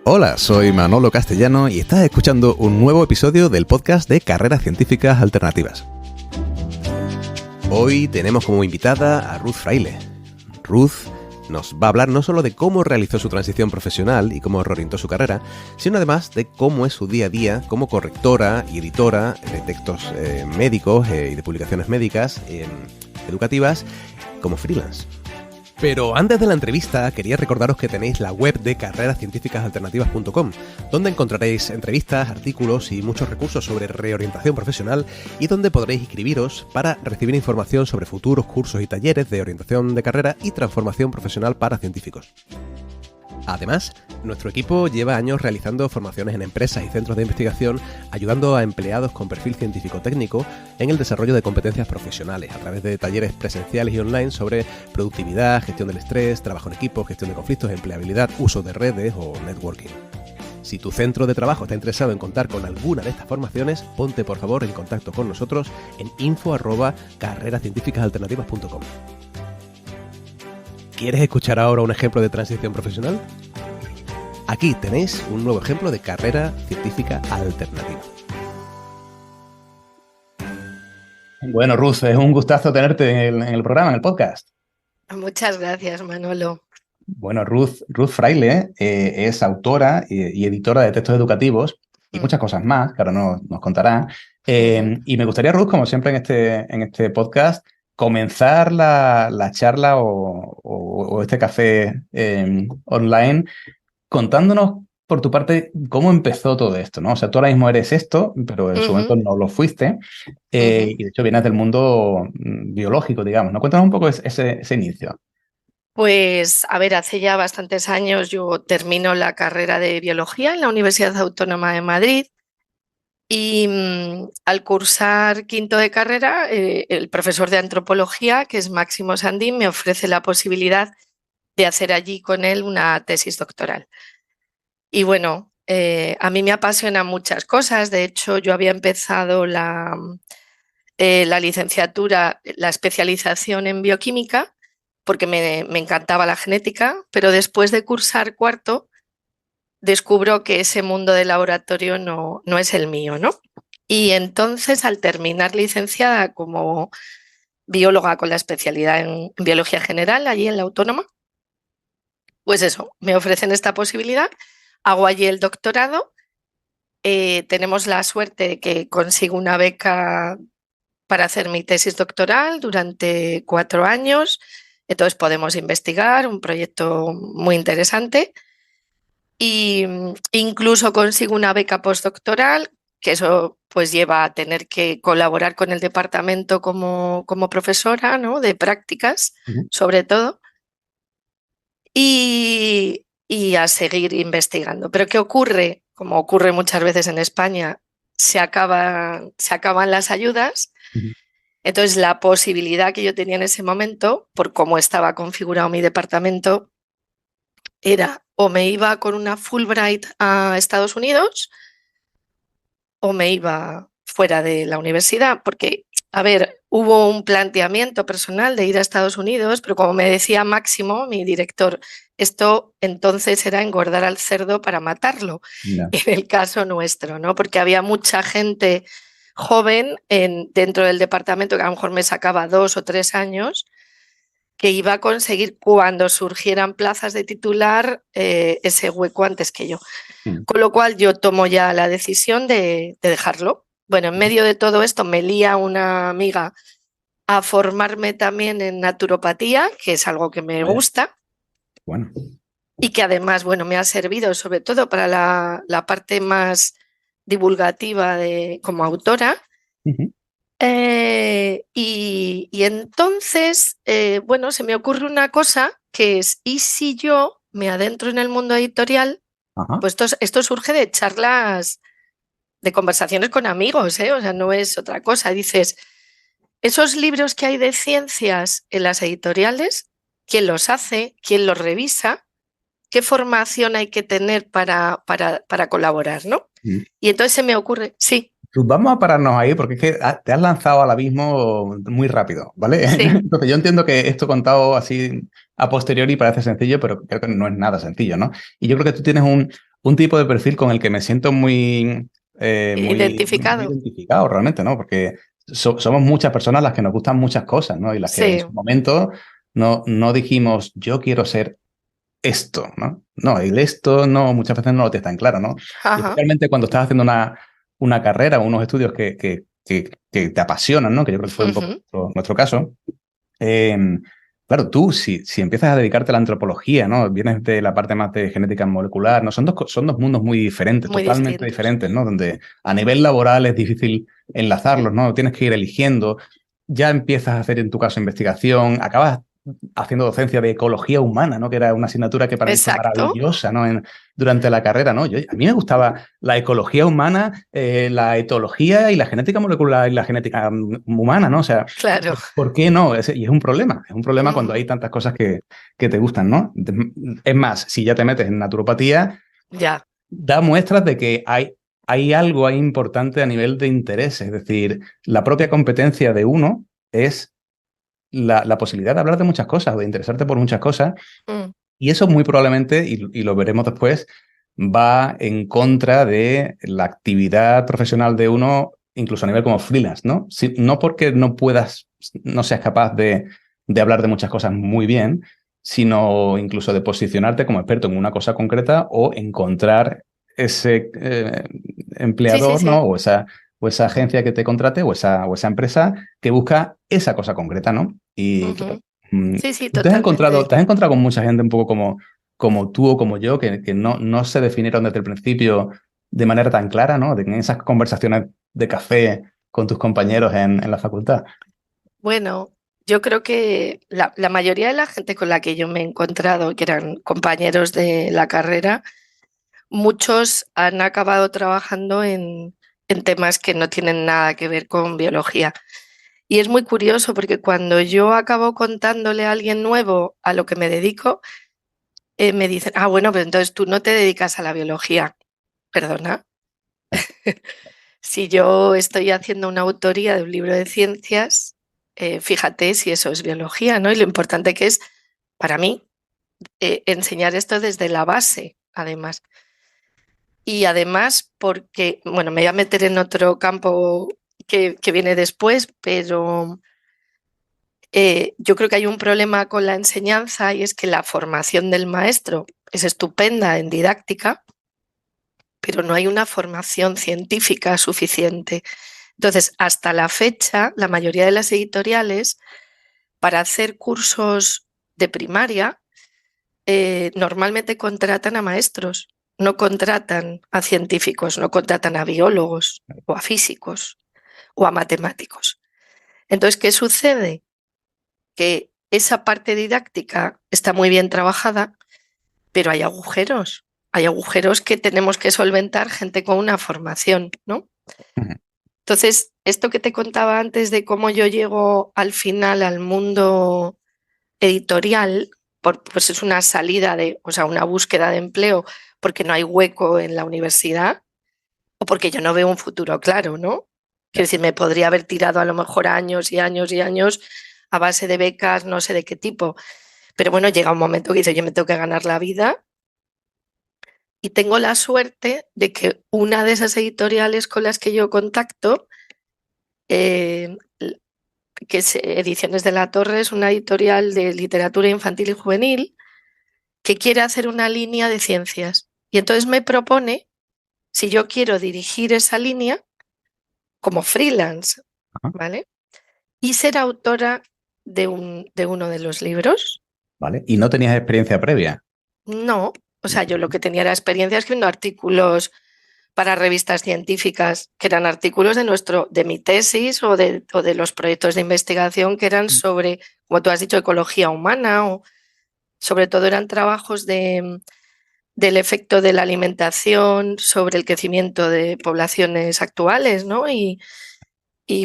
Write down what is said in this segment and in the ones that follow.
Hola, soy Manolo Castellano y estás escuchando un nuevo episodio del podcast de Carreras Científicas Alternativas. Hoy tenemos como invitada a Ruth Fraile. Ruth nos va a hablar no solo de cómo realizó su transición profesional y cómo reorientó su carrera, sino además de cómo es su día a día como correctora y editora de textos médicos y de publicaciones médicas educativas como freelance. Pero antes de la entrevista, quería recordaros que tenéis la web de carrerascientificasalternativas.com, donde encontraréis entrevistas, artículos y muchos recursos sobre reorientación profesional y donde podréis inscribiros para recibir información sobre futuros cursos y talleres de orientación de carrera y transformación profesional para científicos. Además, nuestro equipo lleva años realizando formaciones en empresas y centros de investigación, ayudando a empleados con perfil científico-técnico en el desarrollo de competencias profesionales a través de talleres presenciales y online sobre productividad, gestión del estrés, trabajo en equipo, gestión de conflictos, empleabilidad, uso de redes o networking. Si tu centro de trabajo está interesado en contar con alguna de estas formaciones, ponte por favor en contacto con nosotros en info@carrerascientificasalternativas.com. ¿Quieres escuchar ahora un ejemplo de transición profesional? Aquí tenéis un nuevo ejemplo de carrera científica alternativa. Bueno, Ruth, es un gustazo tenerte en el programa, en el podcast. Muchas gracias, Manolo. Bueno, Ruth Fraile es autora y editora de textos educativos y muchas cosas más, que ahora nos contará. Y me gustaría, Ruth, como siempre en este podcast, comenzar la charla o este café online contándonos por tu parte cómo empezó todo esto, ¿no? O sea, tú ahora mismo eres esto, pero en su momento no lo fuiste y de hecho vienes del mundo biológico, digamos, ¿no? Cuéntanos un poco ese inicio. Pues, a ver, hace ya bastantes años yo termino la carrera de biología en la Universidad Autónoma de Madrid y al cursar quinto de carrera, el profesor de antropología, que es Máximo Sandín, me ofrece la posibilidad de hacer allí con él una tesis doctoral. Y bueno, a mí me apasionan muchas cosas. De hecho, yo había empezado la licenciatura, la especialización en bioquímica, porque me encantaba la genética, pero después de cursar cuarto, descubro que ese mundo del laboratorio no es el mío, ¿no? Y entonces, al terminar licenciada como bióloga con la especialidad en biología general, allí en la Autónoma, pues eso, me ofrecen esta posibilidad, hago allí el doctorado, tenemos la suerte de que consigo una beca para hacer mi tesis doctoral durante 4 años, entonces podemos investigar, un proyecto muy interesante, y incluso consigo una beca postdoctoral, que eso pues lleva a tener que colaborar con el departamento como profesora, ¿no? De prácticas, sobre todo, y a seguir investigando. Pero ¿qué ocurre? Como ocurre muchas veces en España, se acaban las ayudas. Entonces, la posibilidad que yo tenía en ese momento, por cómo estaba configurado mi departamento, era o me iba con una Fulbright a Estados Unidos o me iba fuera de la universidad, porque, a ver, hubo un planteamiento personal de ir a Estados Unidos, pero como me decía Máximo, mi director, esto entonces era engordar al cerdo para matarlo, en el caso nuestro, ¿no? Porque había mucha gente joven dentro del departamento que a lo mejor me sacaba 2 o 3 años, que iba a conseguir cuando surgieran plazas de titular ese hueco antes que yo. Con lo cual yo tomo ya la decisión de dejarlo. Bueno, en medio de todo esto me lía una amiga a formarme también en naturopatía, que es algo que me gusta. Bueno. Y que además, bueno, me ha servido sobre todo para la parte más divulgativa como autora. Y entonces, bueno, se me ocurre una cosa que es, ¿y si yo me adentro en el mundo editorial? Pues esto surge de charlas, de conversaciones con amigos, ¿eh? O sea, no es otra cosa. Dices, esos libros que hay de ciencias en las editoriales, ¿quién los hace? ¿Quién los revisa? ¿Qué formación hay que tener para colaborar, ¿no? Y entonces se me ocurre, sí. Pues vamos a pararnos ahí porque es que te has lanzado al abismo muy rápido, ¿vale? Sí. Entonces yo entiendo que esto contado así a posteriori parece sencillo, pero creo que no es nada sencillo, ¿no? Y yo creo que tú tienes un tipo de perfil con el que me siento muy Identificado. identificado realmente, ¿no? Porque somos muchas personas las que nos gustan muchas cosas, ¿no? Y las que en Sí. su momento no dijimos, yo quiero ser esto, ¿no? No, el esto no, muchas veces no lo tienes tan claro, ¿no? Y Ajá. especialmente cuando estás haciendo una carrera o unos estudios que te apasionan, ¿no? Que yo creo que fue un poco Ujú. nuestro caso. Eh, claro, tú, si empiezas a dedicarte a la antropología, ¿no? Vienes de la parte más de genética molecular, ¿no? Son dos mundos muy diferentes, Muy totalmente distintos. diferentes, ¿no? Donde a nivel laboral es difícil enlazarlos, ¿no? Tienes que ir eligiendo, ya empiezas a hacer en tu caso investigación, acabas haciendo docencia de ecología humana, ¿no? Que era una asignatura que para mí fue Exacto. maravillosa, ¿no? Durante la carrera, ¿no? A mí me gustaba la ecología humana, la etología y la genética molecular y la genética humana, ¿no? O sea, Claro. ¿por qué no? Y es un problema cuando Ujú. hay tantas cosas que te gustan, ¿no? Es más, si ya te metes en naturopatía, Ya. da muestras de que hay algo ahí importante a nivel de interés, es decir, la propia competencia de uno es la posibilidad de hablar de muchas cosas, de interesarte por muchas cosas, Mm. y eso muy probablemente, y lo veremos después, va en contra de la actividad profesional de uno, incluso a nivel como freelance, ¿no? No porque no seas capaz de hablar de muchas cosas muy bien, sino incluso de posicionarte como experto en una cosa concreta o encontrar ese Sí, sí, empleador, ¿no? sí. O esa agencia que te contrate o esa empresa que busca esa cosa concreta, ¿no? Y claro, Ujú. Sí, sí, ¿tú te has totalmente. te has encontrado con mucha gente un poco como tú o como yo, que no se definieron desde el principio de manera tan clara, ¿no? En esas conversaciones de café con tus compañeros en la facultad? Bueno, yo creo que la mayoría de la gente con la que yo me he encontrado, que eran compañeros de la carrera, muchos han acabado trabajando en temas que no tienen nada que ver con biología. Y es muy curioso porque cuando yo acabo contándole a alguien nuevo a lo que me dedico, me dicen, ah, bueno, pero entonces tú no te dedicas a la biología. Perdona. Si yo estoy haciendo una autoría de un libro de ciencias, fíjate si eso es biología, ¿no? Y lo importante que es para mí enseñar esto desde la base, además. Y además porque, bueno, me voy a meter en otro campo que viene después, pero yo creo que hay un problema con la enseñanza y es que la formación del maestro es estupenda en didáctica, pero no hay una formación científica suficiente. Entonces, hasta la fecha, la mayoría de las editoriales, para hacer cursos de primaria, normalmente contratan a maestros, no contratan a científicos, no contratan a biólogos o a físicos o a matemáticos. Entonces, ¿qué sucede? Que esa parte didáctica está muy bien trabajada, pero hay agujeros que tenemos que solventar gente con una formación, ¿no? Ujú. Entonces, esto que te contaba antes de cómo yo llego al final al mundo editorial, pues es una salida o sea, una búsqueda de empleo porque no hay hueco en la universidad o porque yo no veo un futuro claro, ¿no? Quiero Ya. decir, me podría haber tirado a lo mejor años y años y años a base de becas, no sé de qué tipo, pero bueno, llega un momento que dice, yo me tengo que ganar la vida y tengo la suerte de que una de esas editoriales con las que yo contacto, eh, que es Ediciones de la Torre, es una editorial de literatura infantil y juvenil que quiere hacer una línea de ciencias. Y entonces me propone si yo quiero dirigir esa línea como freelance, Ajá. ¿vale? Y ser autora de uno de los libros. ¿Vale? Y no tenías experiencia previa. No, o sea, yo lo que tenía era experiencia escribiendo artículos para revistas científicas, que eran artículos de mi tesis o de los proyectos de investigación que eran sobre, como tú has dicho, ecología humana o sobre todo eran trabajos del efecto de la alimentación sobre el crecimiento de poblaciones actuales, ¿no? Y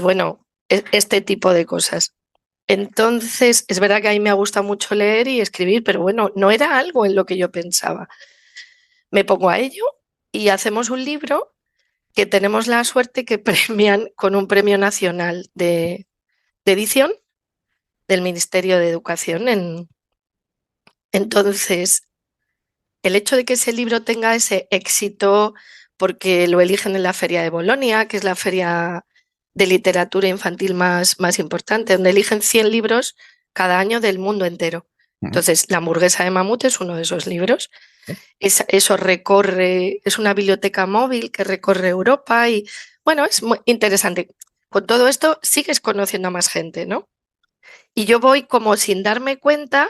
bueno, este tipo de cosas. Entonces, es verdad que a mí me gusta mucho leer y escribir, pero bueno, no era algo en lo que yo pensaba. Me pongo a ello y hacemos un libro que tenemos la suerte que premian con un premio nacional de edición del Ministerio de Educación. Entonces, el hecho de que ese libro tenga ese éxito porque lo eligen en la Feria de Bolonia, que es la feria de literatura infantil más importante, donde eligen 100 libros cada año del mundo entero. Entonces, La hamburguesa de mamut es uno de esos libros. Eso recorre, es una biblioteca móvil que recorre Europa y, bueno, es muy interesante. Con todo esto sigues conociendo a más gente, ¿no? Y yo voy como sin darme cuenta,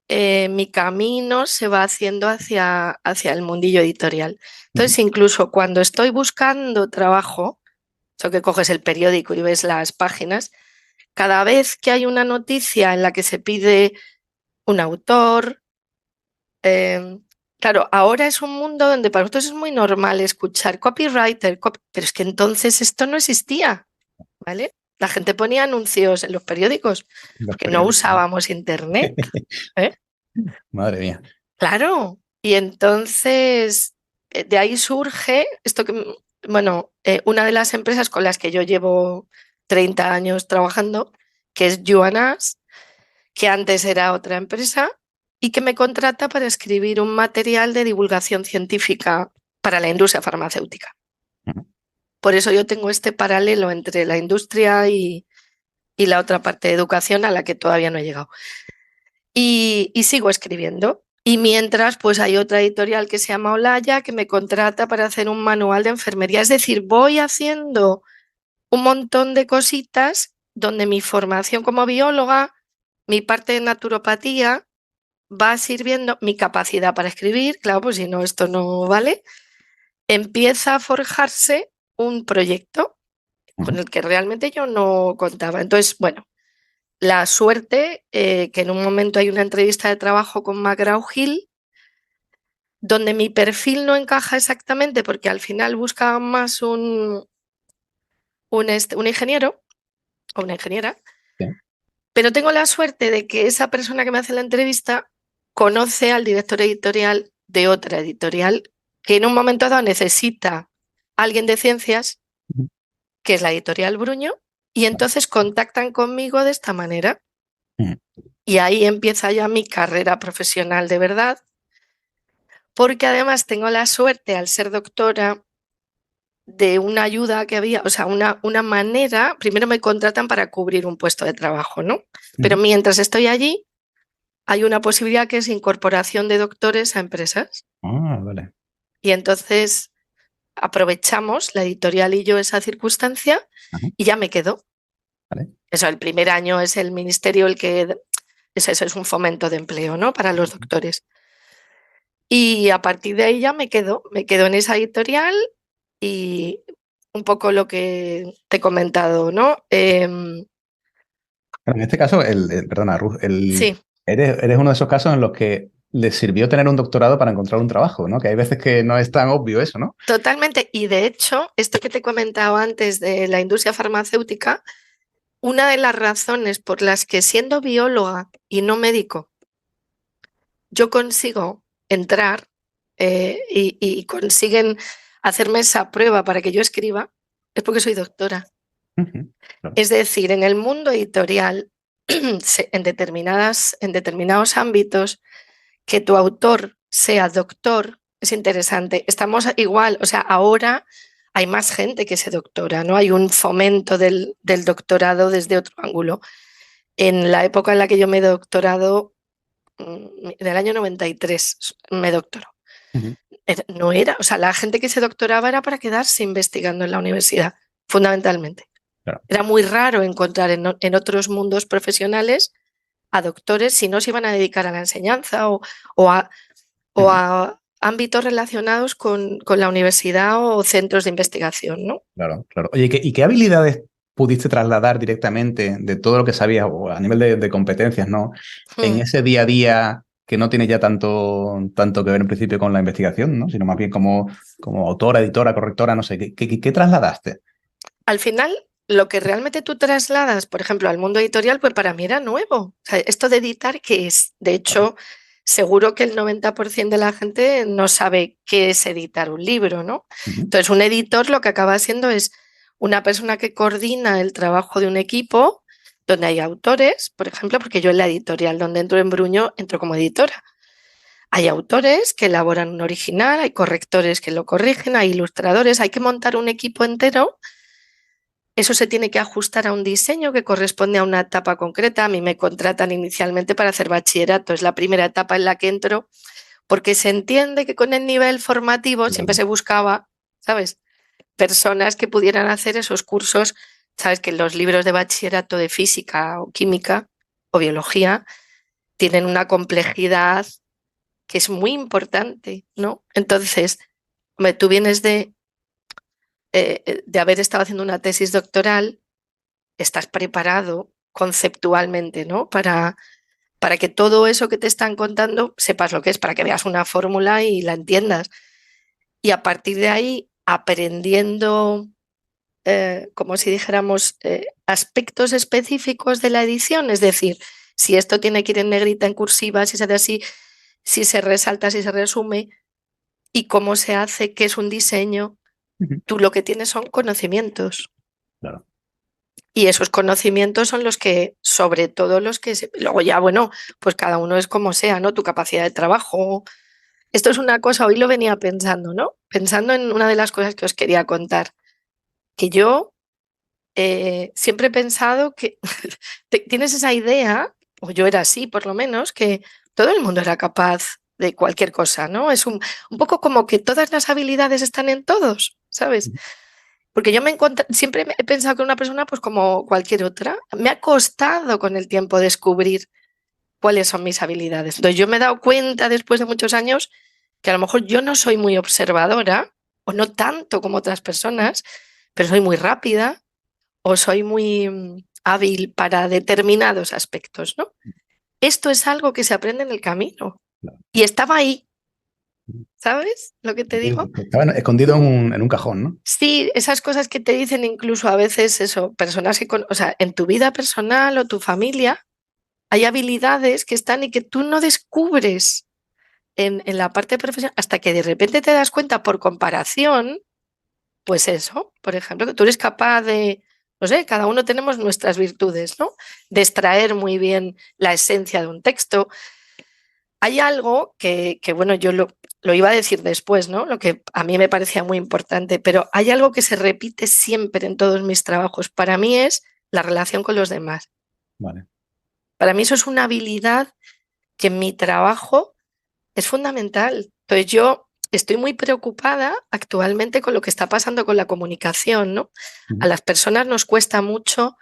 mi camino se va haciendo hacia el mundillo editorial. Entonces, incluso cuando estoy buscando trabajo, eso que coges el periódico y ves las páginas, cada vez que hay una noticia en la que se pide un autor, claro, ahora es un mundo donde para nosotros es muy normal escuchar copywriter, pero es que entonces esto no existía, ¿vale? La gente ponía anuncios en los periódicos porque no usábamos internet, ¿eh? Madre mía. Claro, y entonces de ahí surge esto que, bueno, una de las empresas con las que yo llevo 30 años trabajando, que es Joannás, que antes era otra empresa y que me contrata para escribir un material de divulgación científica para la industria farmacéutica. Por eso yo tengo este paralelo entre la industria y la otra parte de educación a la que todavía no he llegado. Y sigo escribiendo. Y mientras, pues hay otra editorial que se llama Olaya que me contrata para hacer un manual de enfermería. Es decir, voy haciendo un montón de cositas donde mi formación como bióloga, mi parte de naturopatía, va sirviendo, mi capacidad para escribir, claro, pues si no, esto no vale, empieza a forjarse un proyecto con el que realmente yo no contaba. Entonces, bueno, la suerte, que en un momento hay una entrevista de trabajo con McGraw-Hill, donde mi perfil no encaja exactamente porque al final buscaban más un ingeniero o una ingeniera, Sí. pero tengo la suerte de que esa persona que me hace la entrevista conoce al director editorial de otra editorial que en un momento dado necesita a alguien de ciencias, que es la editorial Bruño, y entonces contactan conmigo de esta manera. Y ahí empieza ya mi carrera profesional de verdad, porque además tengo la suerte, al ser doctora, de una ayuda que había, o sea, una manera, primero me contratan para cubrir un puesto de trabajo, ¿no? Pero mientras estoy allí, hay una posibilidad que es incorporación de doctores a empresas. Vale. Y entonces aprovechamos, la editorial y yo, esa circunstancia y ya me quedo. Vale. Eso, el primer año es el ministerio el que... Eso es un fomento de empleo, ¿no? Para los doctores. Y a partir de ahí ya me quedo en esa editorial y un poco lo que te he comentado, ¿no? En este caso, perdona, Ruth, Sí. eres uno de esos casos en los que les sirvió tener un doctorado para encontrar un trabajo, ¿no? Que hay veces que no es tan obvio eso, ¿no? Totalmente. Y de hecho, esto que te he comentado antes de la industria farmacéutica, una de las razones por las que siendo bióloga y no médico, yo consigo entrar y consiguen hacerme esa prueba para que yo escriba, es porque soy doctora. Claro. Es decir, en el mundo editorial, en determinados ámbitos, que tu autor sea doctor es interesante. Estamos igual, o sea, ahora hay más gente que se doctora, ¿no? Hay un fomento del doctorado desde otro ángulo. En la época en la que yo me he doctorado, en el año 93 me doctoró. No era, o sea, la gente que se doctoraba era para quedarse investigando en la universidad, fundamentalmente. Claro. Era muy raro encontrar en otros mundos profesionales a doctores si no se iban a dedicar a la enseñanza o a ámbitos relacionados con la universidad o centros de investigación, ¿no? Claro, claro. Oye, ¿y qué habilidades pudiste trasladar directamente de todo lo que sabías o a nivel de competencias, ¿no? En ese día a día que no tiene ya tanto que ver en principio con la investigación, ¿no? Sino más bien como autora, editora, correctora, no sé, ¿qué trasladaste? Al final, lo que realmente tú trasladas, por ejemplo, al mundo editorial, pues para mí era nuevo. O sea, esto de editar, ¿qué es? De hecho, seguro que el 90% de la gente no sabe qué es editar un libro, ¿no? Entonces, un editor lo que acaba siendo es una persona que coordina el trabajo de un equipo donde hay autores, por ejemplo, porque yo en la editorial donde entro en Bruño entro como editora. Hay autores que elaboran un original, hay correctores que lo corrigen, hay ilustradores, hay que montar un equipo entero. Eso se tiene que ajustar a un diseño que corresponde a una etapa concreta. A mí me contratan inicialmente para hacer bachillerato, es la primera etapa en la que entro, porque se entiende que con el nivel formativo siempre se buscaba, ¿sabes?, personas que pudieran hacer esos cursos. Sabes que los libros de bachillerato de física o química o biología tienen una complejidad que es muy importante, ¿no? Entonces, hombre, tú vienes de haber estado haciendo una tesis doctoral, estás preparado conceptualmente, ¿no? Para que todo eso que te están contando sepas lo que es, para que veas una fórmula y la entiendas. Y a partir de ahí, aprendiendo, como si dijéramos, aspectos específicos de la edición, es decir, si esto tiene que ir en negrita, en cursiva, si se hace así, si se resalta, si se resume, y cómo se hace, qué es un diseño. Tú lo que tienes son conocimientos. Claro. Y esos conocimientos son los que, sobre todo los que... Luego ya, bueno, pues cada uno es como sea, ¿no? Tu capacidad de trabajo. Esto es una cosa, hoy lo venía pensando, ¿no? Pensando en una de las cosas que os quería contar. Que yo siempre he pensado que tienes esa idea, o yo era así por lo menos, que todo el mundo era capaz de cualquier cosa, ¿no? Es un poco como que todas las habilidades están en todos, ¿sabes? Porque yo siempre he pensado que una persona, pues como cualquier otra, me ha costado con el tiempo descubrir cuáles son mis habilidades. Entonces yo me he dado cuenta después de muchos años que a lo mejor yo no soy muy observadora, o no tanto como otras personas, pero soy muy rápida o soy muy hábil para determinados aspectos, ¿no? Esto es algo que se aprende en el camino. Y estaba ahí, ¿sabes lo que te digo? Estaba escondido en un cajón, ¿no? Sí, esas cosas que te dicen incluso a veces eso, personas que, o sea, en tu vida personal o tu familia hay habilidades que están y que tú no descubres en la parte profesional hasta que de repente te das cuenta por comparación, pues eso, por ejemplo, que tú eres capaz de, no sé, cada uno tenemos nuestras virtudes, ¿no? De extraer muy bien la esencia de un texto. Hay algo que bueno, yo lo iba a decir después, ¿no? Lo que a mí me parecía muy importante, pero hay algo que se repite siempre en todos mis trabajos. Para mí es la relación con los demás. Vale. Para mí eso es una habilidad que en mi trabajo es fundamental. Entonces yo estoy muy preocupada actualmente con lo que está pasando con la comunicación, ¿no? A las personas nos cuesta mucho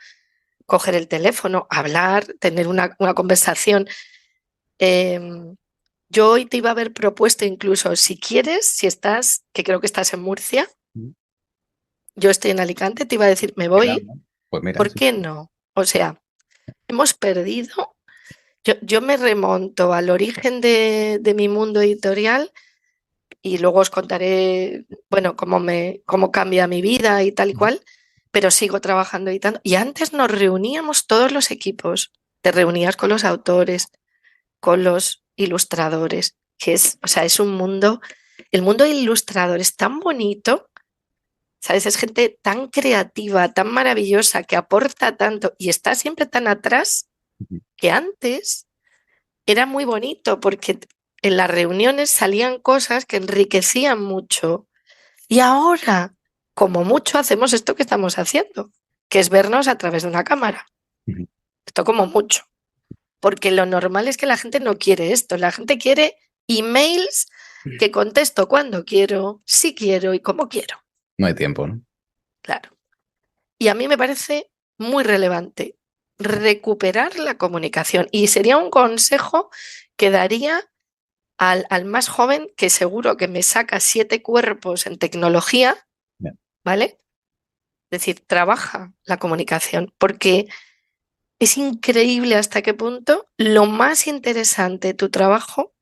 coger el teléfono, hablar, tener una conversación. Yo hoy te iba a haber propuesto incluso, si quieres, si estás, que creo que estás en Murcia, yo estoy en Alicante, te iba a decir, me voy, pues mira, ¿por sí. qué no? O sea, hemos perdido. Yo me remonto al origen de mi mundo editorial y luego os contaré, bueno, cómo cambia mi vida y tal y cual, pero sigo trabajando editando. Y antes nos reuníamos todos los equipos, te reunías con los autores, con los ilustradores, que es, o sea, es un mundo, el mundo de ilustrador es tan bonito, ¿sabes? Es gente tan creativa, tan maravillosa, que aporta tanto y está siempre tan atrás que antes era muy bonito porque en las reuniones salían cosas que enriquecían mucho. Y ahora, como mucho, hacemos esto que estamos haciendo, que es vernos a través de una cámara. Esto como mucho. Porque lo normal es que la gente no quiere esto. La gente quiere emails que contesto cuando quiero, si quiero y como quiero. No hay tiempo, ¿no? Claro. Y a mí me parece muy relevante recuperar la comunicación. Y sería un consejo que daría al más joven, que seguro que me saca 7 cuerpos en tecnología, ¿vale? Es decir, trabaja la comunicación, porque es increíble hasta qué punto lo más interesante de tu trabajo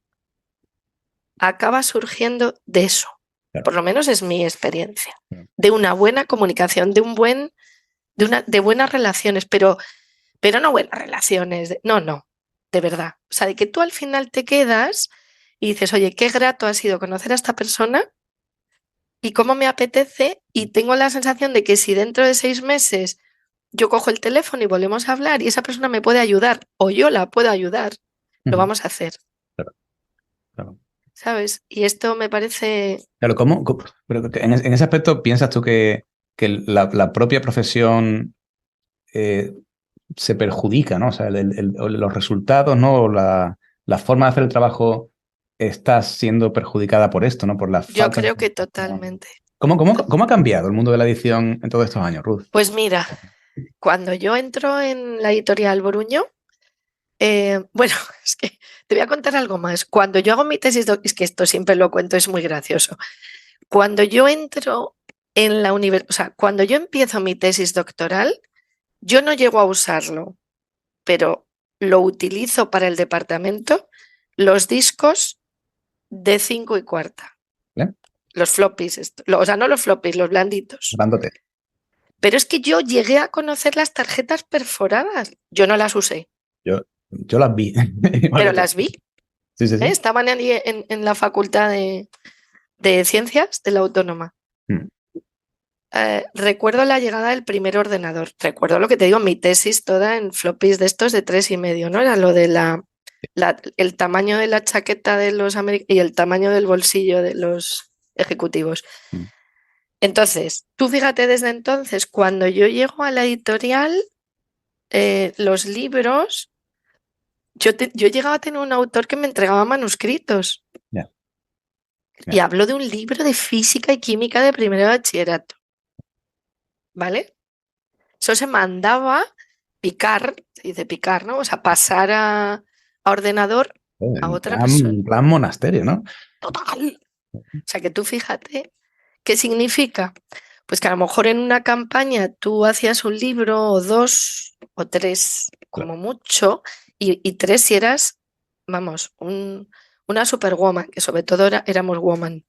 acaba surgiendo de eso. Claro. Por lo menos es mi experiencia. De una buena comunicación, de buenas relaciones, pero no buenas relaciones. No, de verdad. O sea, de que tú al final te quedas y dices, oye, qué grato ha sido conocer a esta persona y cómo me apetece, y tengo la sensación de que si dentro de 6 meses yo cojo el teléfono y volvemos a hablar y esa persona me puede ayudar o yo la puedo ayudar, lo vamos a hacer. Claro. ¿sabes? Y esto me parece... Claro, pero en ese aspecto piensas tú que la propia profesión se perjudica, ¿no? O sea, los resultados, ¿no? O la forma de hacer el trabajo está siendo perjudicada por esto, ¿no? Por la Yo falta de... creo que totalmente. ¿Cómo ha cambiado el mundo de la edición en todos estos años, Ruth? Pues mira, cuando yo entro en la editorial Boruño, bueno, es que te voy a contar algo más. Cuando yo hago mi tesis, es que esto siempre lo cuento, es muy gracioso. Cuando yo entro en la universidad, o sea, cuando yo empiezo mi tesis doctoral, yo no llego a usarlo, pero lo utilizo para el departamento, los discos de 5 y cuarta, ¿Eh? los floppies, o sea, no los floppies, los blanditos. Dándote. Pero es que yo llegué a conocer las tarjetas perforadas. Yo no las usé, Yo las vi. Igual pero que tú. las vi. Sí, sí, sí. Estaban en la facultad de Ciencias de la Autónoma. Mm. Recuerdo la llegada del primer ordenador. Recuerdo lo que te digo, mi tesis toda en floppies de estos de 3,5, ¿no? Era lo de el tamaño de la chaqueta de los americanos y el tamaño del bolsillo de los ejecutivos. Mm. Entonces, tú fíjate desde entonces, cuando yo llego a la editorial, los libros, yo llegaba a tener un autor que me entregaba manuscritos. Ya. Y hablo de un libro de física y química de primer de bachillerato. ¿Vale? Eso se mandaba picar, se dice picar, ¿no? O sea, pasar a ordenador a otra persona. En plan monasterio, ¿no? Total. O sea, que tú fíjate, ¿qué significa? Pues que a lo mejor en una campaña tú hacías un libro o 2 o 3, como Claro. mucho, y 3 si eras, vamos, una superwoman, que sobre todo éramos woman.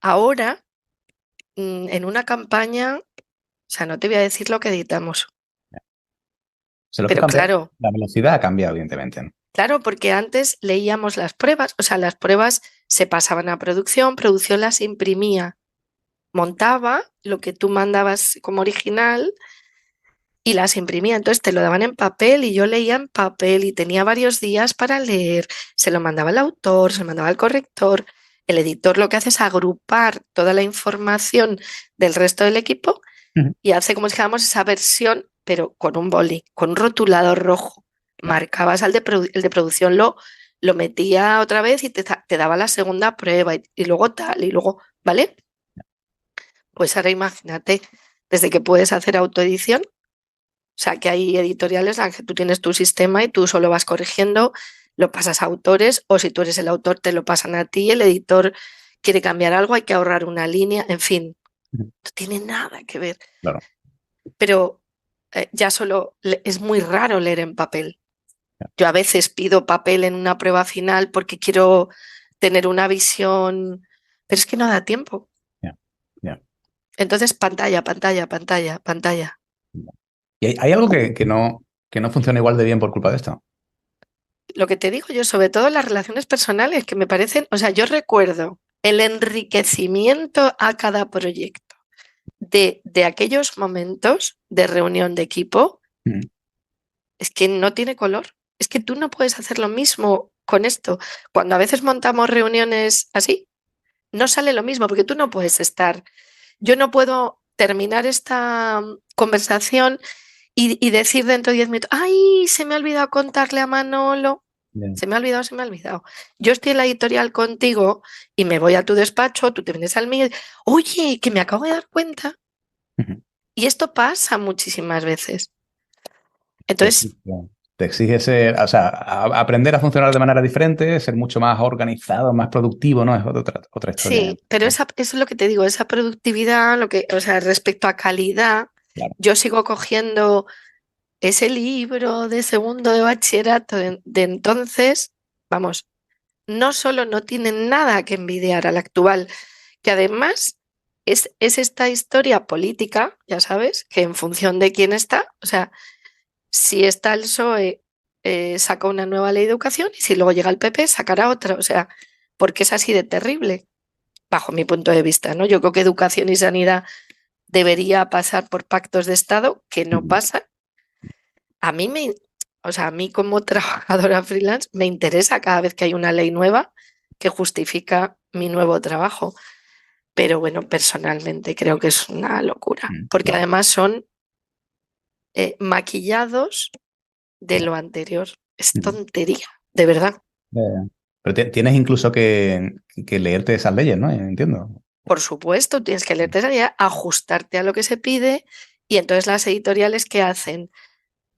Ahora, en una campaña, o sea, no te voy a decir lo que editamos, O sea, lo que pero cambia, claro, la velocidad ha cambiado, evidentemente, ¿no? claro, porque antes leíamos las pruebas, o sea, las pruebas se pasaban a producción, producción las imprimía, montaba lo que tú mandabas como original y las imprimía. Entonces te lo daban en papel y yo leía en papel y tenía varios días para leer. Se lo mandaba al autor, se lo mandaba al corrector. El editor lo que hace es agrupar toda la información del resto del equipo Ujú. y hace como si dijéramos esa versión, pero con un boli, con un rotulador rojo. Claro. Marcabas el de producción, lo metía otra vez y te daba la segunda prueba y luego tal, y luego, ¿vale? Pues ahora imagínate, desde que puedes hacer autoedición, o sea, que hay editoriales en las que tú tienes tu sistema y tú solo vas corrigiendo, lo pasas a autores, o si tú eres el autor, te lo pasan a ti, el editor quiere cambiar algo, hay que ahorrar una línea, en fin, Ujú. no tiene nada que ver. Claro. Pero ya solo es muy raro leer en papel. Yo a veces pido papel en una prueba final porque quiero tener una visión, pero es que no da tiempo. Ya, ya. Entonces, pantalla, pantalla, pantalla, pantalla. ¿Y hay algo que no funciona igual de bien por culpa de esto? Lo que te digo yo, sobre todo las relaciones personales, que me parecen, o sea, yo recuerdo el enriquecimiento a cada proyecto de aquellos momentos de reunión de equipo, Mm. es que no tiene color. Es que tú no puedes hacer lo mismo con esto. Cuando a veces montamos reuniones así, no sale lo mismo, porque tú no puedes estar. Yo no puedo terminar esta conversación y decir dentro de 10 minutos, ay, se me ha olvidado contarle a Manolo. Ya. Se me ha olvidado, se me ha olvidado. Yo estoy en la editorial contigo y me voy a tu despacho, tú te vienes al mío. Oye, que me acabo de dar cuenta. Ujú. Y esto pasa muchísimas veces. Te Entonces, exige, te exige ser, o sea, aprender a funcionar de manera diferente, ser mucho más organizado, más productivo, ¿no? Es otra historia. sí, pero eso es lo que te digo, esa productividad, o sea, respecto a calidad, Claro. yo sigo cogiendo ese libro de segundo de bachillerato de entonces, vamos, no solo no tiene nada que envidiar al actual, que además es esta historia política, ya sabes, que en función de quién está, o sea, si está el PSOE, saca una nueva ley de educación y si luego llega el PP, sacará otra, o sea, porque es así de terrible, bajo mi punto de vista, ¿no? Yo creo que educación y sanidad debería pasar por pactos de Estado, que no Ujú. pasa. A mí O sea, a mí como trabajadora freelance me interesa cada vez que hay una ley nueva que justifica mi nuevo trabajo. Pero bueno, personalmente creo que es una locura, porque Claro. además son maquillados de lo anterior. Es tontería, de verdad. Pero tienes incluso que leerte esas leyes, ¿no? Entiendo. Por supuesto, tienes que leerte esa guía, ajustarte a lo que se pide y entonces las editoriales ¿qué hacen?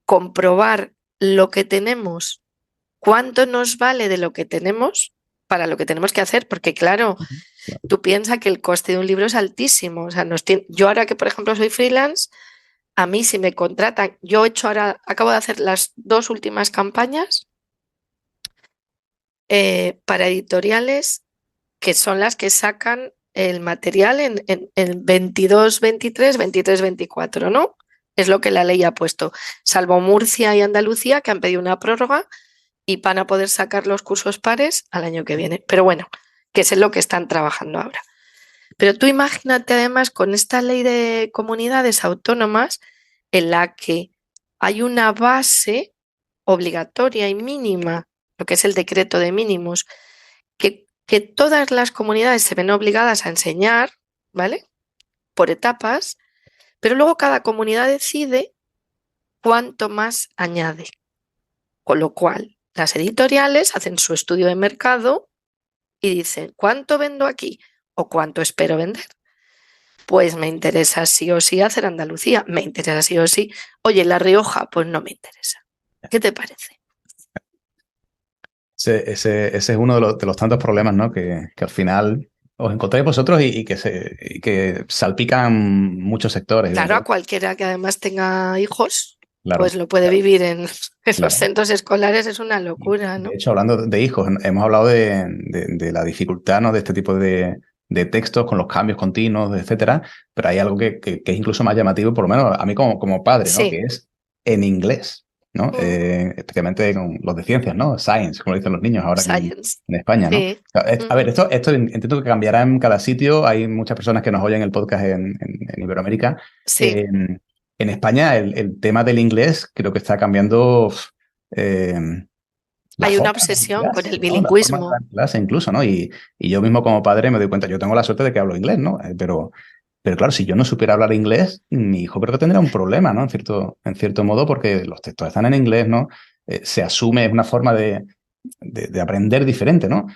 Comprobar lo que tenemos, cuánto nos vale de lo que tenemos para lo que tenemos que hacer, porque claro, Claro. tú piensas que el coste de un libro es altísimo. O sea, yo ahora que, por ejemplo, soy freelance, a mí si me contratan, yo he hecho ahora, acabo de hacer las 2 últimas campañas para editoriales que son las que sacan el material en 22, 23, 23, 24, ¿no? Es lo que la ley ha puesto, salvo Murcia y Andalucía, que han pedido una prórroga y van a poder sacar los cursos pares al año que viene. Pero bueno, que es en lo que están trabajando ahora. Pero tú imagínate además con esta ley de comunidades autónomas en la que hay una base obligatoria y mínima, lo que es el decreto de mínimos, que todas las comunidades se ven obligadas a enseñar, ¿vale? Por etapas, pero luego cada comunidad decide cuánto más añade. Con lo cual, las editoriales hacen su estudio de mercado y dicen, ¿cuánto vendo aquí o cuánto espero vender? Pues me interesa sí o sí hacer Andalucía, me interesa sí o sí. Oye, La Rioja, pues no me interesa. ¿Qué te parece? Ese es uno de los tantos problemas, ¿no? Que al final os encontráis vosotros y que salpican muchos sectores, Claro, a evidentemente. cualquiera que además tenga hijos, Claro, pues lo puede vivir en los claro. centros escolares, es una locura, De ¿no? hecho, hablando de hijos, hemos hablado de la dificultad, ¿no? De este tipo de textos con los cambios continuos, etcétera, pero hay algo que es incluso más llamativo, por lo menos a mí como padre, ¿no? Que Sí. es en inglés, ¿no? Mm, Especialmente con los de ciencias, ¿no? Science, como dicen los niños ahora aquí Science. en España, ¿no? O Sí. sea, a ver, Ujú. esto entiendo que cambiará en cada sitio. Hay muchas personas que nos oyen el podcast en Iberoamérica. Sí. En España el tema del inglés creo que está cambiando. eh, la Hay una forma de dar obsesión con clase, el ¿no? La forma de bilingüismo. dar clase incluso, ¿no? Y yo mismo como padre me doy cuenta, yo tengo la suerte de que hablo inglés, ¿no? Pero claro, si yo no supiera hablar inglés, mi hijo creo que tendría un problema, ¿no? En cierto modo, porque los textos están en inglés, ¿no? Se asume una forma de aprender diferente, ¿no?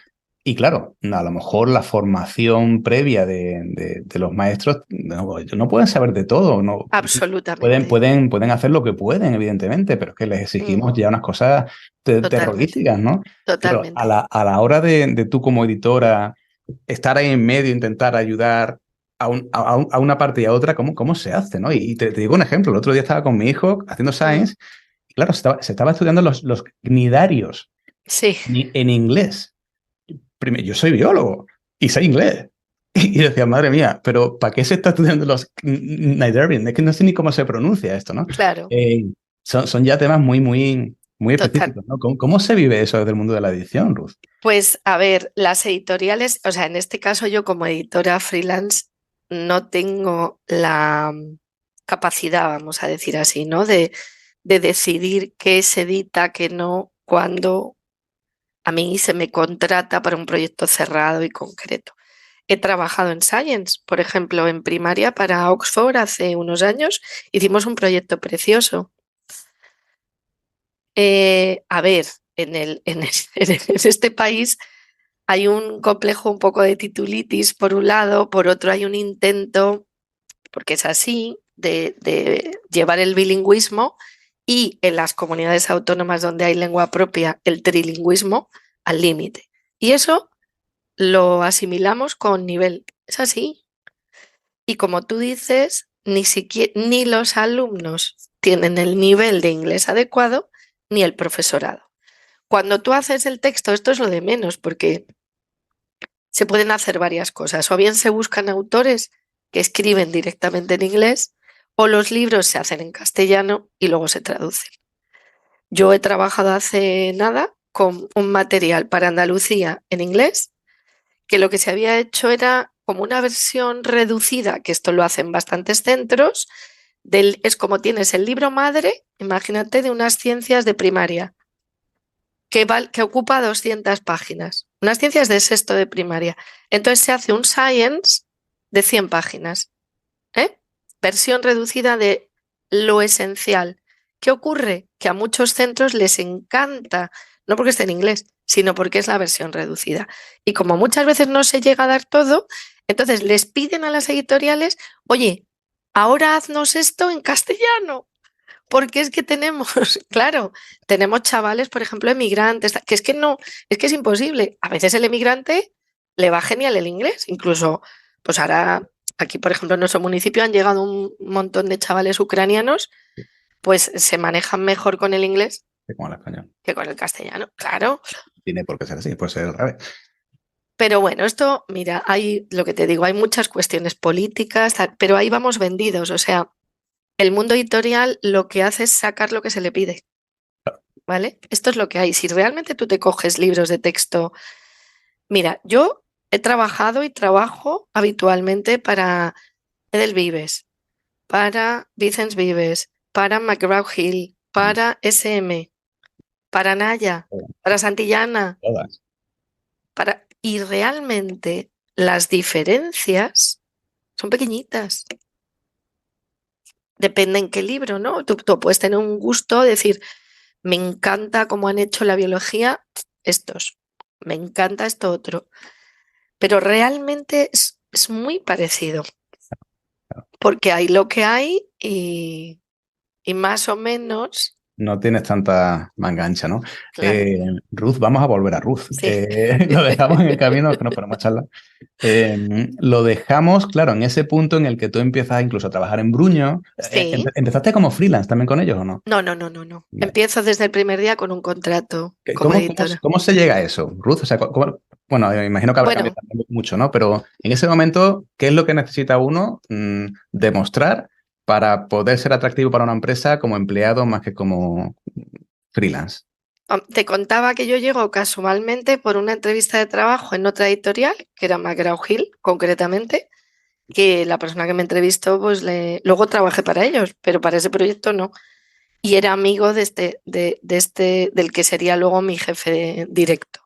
Y claro, a lo mejor la formación previa de los maestros no pueden saber de todo, ¿no? Absolutamente. Pueden hacer lo que pueden, evidentemente, pero es que les Mm, exigimos ya unas cosas Totalmente. terroríficas, ¿no? Pero a Totalmente. la hora de tú como editora estar ahí en medio, intentar ayudar a una parte y a otra, ¿cómo se hace, ¿no? Y te digo un ejemplo, el otro día estaba con mi hijo haciendo Mm, Science, y claro, se estaba estudiando los cnidarios Sí. en inglés. Primero, yo soy biólogo y sé inglés. Y decía, madre mía, pero ¿para qué se está estudiando los Cnidarian? Es que no sé ni cómo se pronuncia esto, ¿no? Claro. Son ya temas muy Total. específicos, ¿no? ¿Cómo se vive eso desde el mundo de la edición, Ruth? Pues a ver, las editoriales, o sea, en este caso yo como editora freelance no tengo la capacidad, vamos a decir así, ¿no? De decidir qué se edita, qué no, cuándo a mí se me contrata para un proyecto cerrado y concreto. He trabajado en Science, por ejemplo, en primaria para Oxford hace unos años, hicimos un proyecto precioso. A ver, en este país hay un complejo un poco de titulitis por un lado, por otro hay un intento, porque es así, de llevar el bilingüismo y en las comunidades autónomas donde hay lengua propia, el trilingüismo al límite. Y eso lo asimilamos con nivel. Es así. Y como tú dices, ni siquiera, ni los alumnos tienen el nivel de inglés adecuado, ni el profesorado. Cuando tú haces el texto, esto es lo de menos, porque se pueden hacer varias cosas. O bien se buscan autores que escriben directamente en inglés, o los libros se hacen en castellano y luego se traducen. Yo he trabajado hace nada con un material para Andalucía en inglés, que lo que se había hecho era como una versión reducida, que esto lo hacen bastantes centros, Es como tienes el libro madre, imagínate, de unas ciencias de primaria, que ocupa 200 páginas, unas ciencias de sexto de primaria. Entonces se hace un science de 100 páginas, ¿eh? Versión reducida de lo esencial. ¿Qué ocurre? Que a muchos centros les encanta, no porque esté en inglés, sino porque es la versión reducida. Y como muchas veces no se llega a dar todo, entonces les piden a las editoriales, oye, ahora haznos esto en castellano. Porque es que tenemos, claro, tenemos chavales, por ejemplo, emigrantes, que es que no, es que es imposible. A veces el emigrante le va genial el inglés, incluso, pues ahora aquí, por ejemplo, en nuestro municipio han llegado un montón de chavales ucranianos, pues se manejan mejor con el inglés Como el español. que con el castellano, claro. Tiene por qué ser así, puede ser al revés. Pero bueno, esto, mira, hay lo que te digo, hay muchas cuestiones políticas, pero ahí vamos vendidos, o sea, el mundo editorial lo que hace es sacar lo que se le pide, ¿vale? Esto es lo que hay. Si realmente tú te coges libros de texto, mira, yo he trabajado y trabajo habitualmente para Edelvives, para Vicens Vives, para McGraw-Hill, para SM, para Naya, para Santillana, Todas. y realmente las diferencias son pequeñitas. Depende en qué libro, ¿no? Tú puedes tener un gusto, decir, me encanta cómo han hecho la biología estos, me encanta esto otro, pero realmente es muy parecido, porque hay lo que hay y más o menos, No tienes tanta manga ancha, ¿no? claro, Ruth, vamos a volver a Ruth. sí. Lo dejamos en el camino, que nos ponemos a charlar. Lo dejamos, claro, en ese punto en el que tú empiezas incluso a trabajar en Bruño. Sí. ¿Empezaste como freelance también con ellos o no? No. Vale. Empiezo desde el primer día con un contrato como ¿Cómo, editora. cómo se llega a eso, Ruth? O sea, bueno, imagino que habrá Bueno, cambiado también mucho, ¿no? Pero en ese momento, ¿qué es lo que necesita uno demostrar para poder ser atractivo para una empresa como empleado más que como freelance? te contaba que yo llego casualmente por una entrevista de trabajo en otra editorial, que era McGraw-Hill, concretamente, que la persona que me entrevistó, pues luego trabajé para ellos, pero para ese proyecto no. Y era amigo del que sería luego mi jefe directo.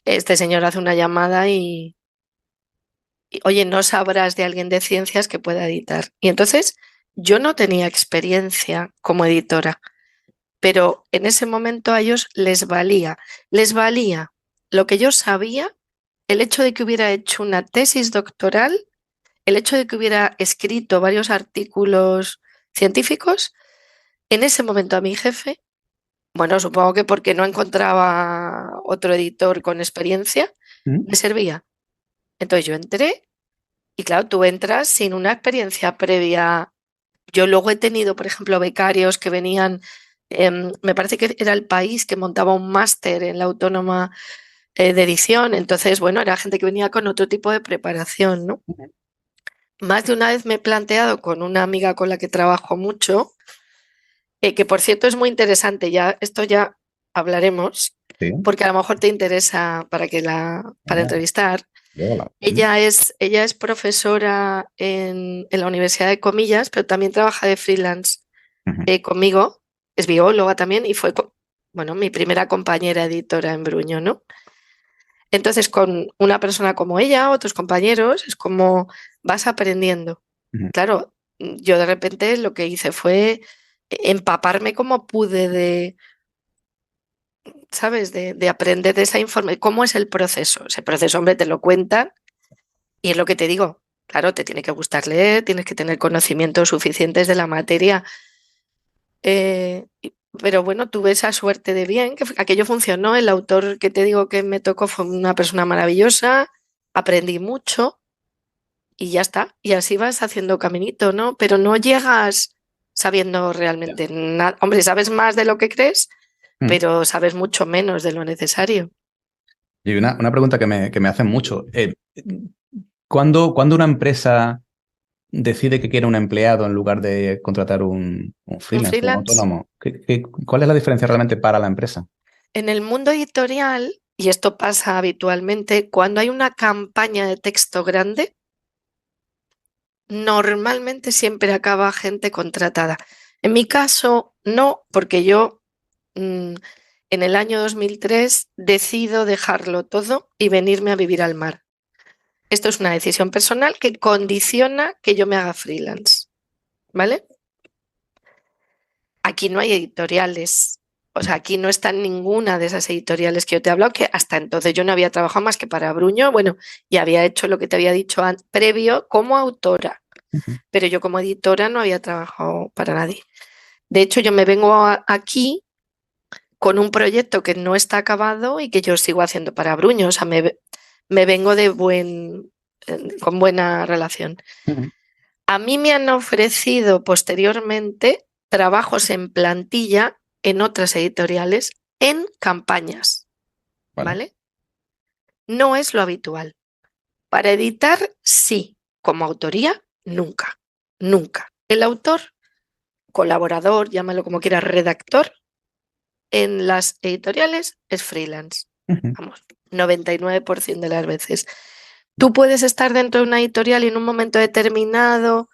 Este señor hace una llamada oye, no sabrás de alguien de ciencias que pueda editar. Y entonces yo no tenía experiencia como editora, pero en ese momento a ellos les valía lo que yo sabía, el hecho de que hubiera hecho una tesis doctoral, el hecho de que hubiera escrito varios artículos científicos. En ese momento a mi jefe, bueno, supongo que porque no encontraba otro editor con experiencia, me servía. Entonces yo entré y claro, tú entras sin una experiencia previa. Yo luego he tenido, por ejemplo, becarios que venían, me parece que era El País que montaba un máster en la Autónoma de edición, entonces, bueno, era gente que venía con otro tipo de preparación, ¿no? Más de una vez me he planteado con una amiga con la que trabajo mucho, que por cierto es muy interesante, esto ya hablaremos, Sí. porque a lo mejor te interesa para entrevistar. Ella es profesora en la Universidad de Comillas, pero también trabaja de freelance conmigo, es bióloga también y fue, bueno, mi primera compañera editora en Bruño, ¿no? Entonces, con una persona como ella, otros compañeros, es como vas aprendiendo. Claro, yo de repente lo que hice fue empaparme como pude ¿sabes? De aprender de esa información. ¿Cómo es el proceso? Ese proceso, hombre, te lo cuentan y es lo que te digo. Claro, te tiene que gustar leer, tienes que tener conocimientos suficientes de la materia. Pero bueno, tuve esa suerte de bien, que aquello funcionó. El autor que te digo que me tocó fue una persona maravillosa, aprendí mucho y ya está. Y así vas haciendo caminito, ¿no? Pero no llegas sabiendo realmente nada. Hombre, sabes más de lo que crees, pero sabes mucho menos de lo necesario. Y una pregunta que me hacen mucho. ¿Cuándo una empresa decide que quiere un empleado en lugar de contratar un ¿Un freelance o un freelance? autónomo? ¿Cuál es la diferencia realmente para la empresa? En el mundo editorial, y esto pasa habitualmente, cuando hay una campaña de texto grande, normalmente siempre acaba gente contratada. En mi caso, no, porque yo en el año 2003 decido dejarlo todo y venirme a vivir al mar. Esto es una decisión personal que condiciona que yo me haga freelance, ¿vale? Aquí no hay editoriales, o sea, aquí no está ninguna de esas editoriales que yo te he hablado, que hasta entonces yo no había trabajado más que para Bruño, bueno, y había hecho lo que te había dicho previo como autora, pero yo como editora no había trabajado para nadie. De hecho, yo me vengo aquí con un proyecto que no está acabado y que yo sigo haciendo para Bruño, o sea, me vengo con buena relación. A mí me han ofrecido posteriormente trabajos en plantilla en otras editoriales en campañas, ¿vale? No es lo habitual. Para editar, sí. Como autoría, nunca. Nunca. El autor, colaborador, llámalo como quieras, redactor, en las editoriales es freelance. Vamos, 99% de las veces. Tú puedes estar dentro de una editorial y en un momento determinado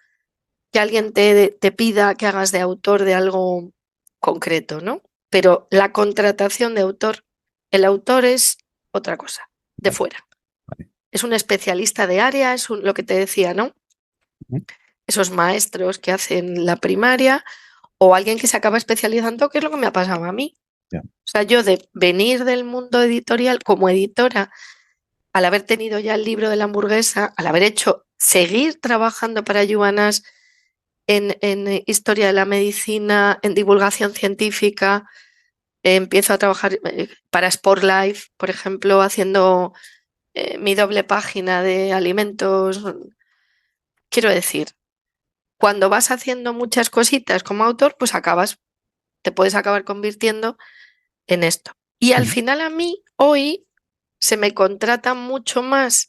que alguien te pida que hagas de autor de algo concreto, ¿no? Pero la contratación de autor, el autor es otra cosa, de fuera. Es un especialista de área, es lo que te decía, ¿no? Esos maestros que hacen la primaria o alguien que se acaba especializando, que es lo que me ha pasado a mí. O sea, yo de venir del mundo editorial como editora, al haber tenido ya el libro de la hamburguesa, al haber seguir trabajando para Yuanas en historia de la medicina, en divulgación científica, empiezo a trabajar para Sport Life, por ejemplo, haciendo mi doble página de alimentos. Quiero decir, cuando vas haciendo muchas cositas como autor, pues te puedes acabar convirtiendo en esto. Y al final a mí hoy se me contrata mucho más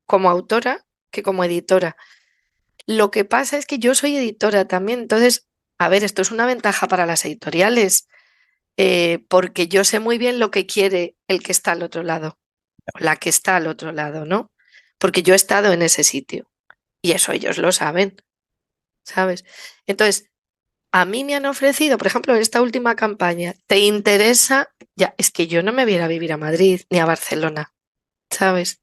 como autora que como editora. Lo que pasa es que yo soy editora también, entonces, a ver, esto es una ventaja para las editoriales, porque yo sé muy bien lo que quiere el que está al otro lado, o la que está al otro lado, ¿no? Porque yo he estado en ese sitio y eso ellos lo saben, ¿sabes? Entonces, a mí me han ofrecido, por ejemplo, en esta última campaña, ¿te interesa? Ya, es que yo no me voy a ir a vivir a Madrid ni a Barcelona, ¿sabes?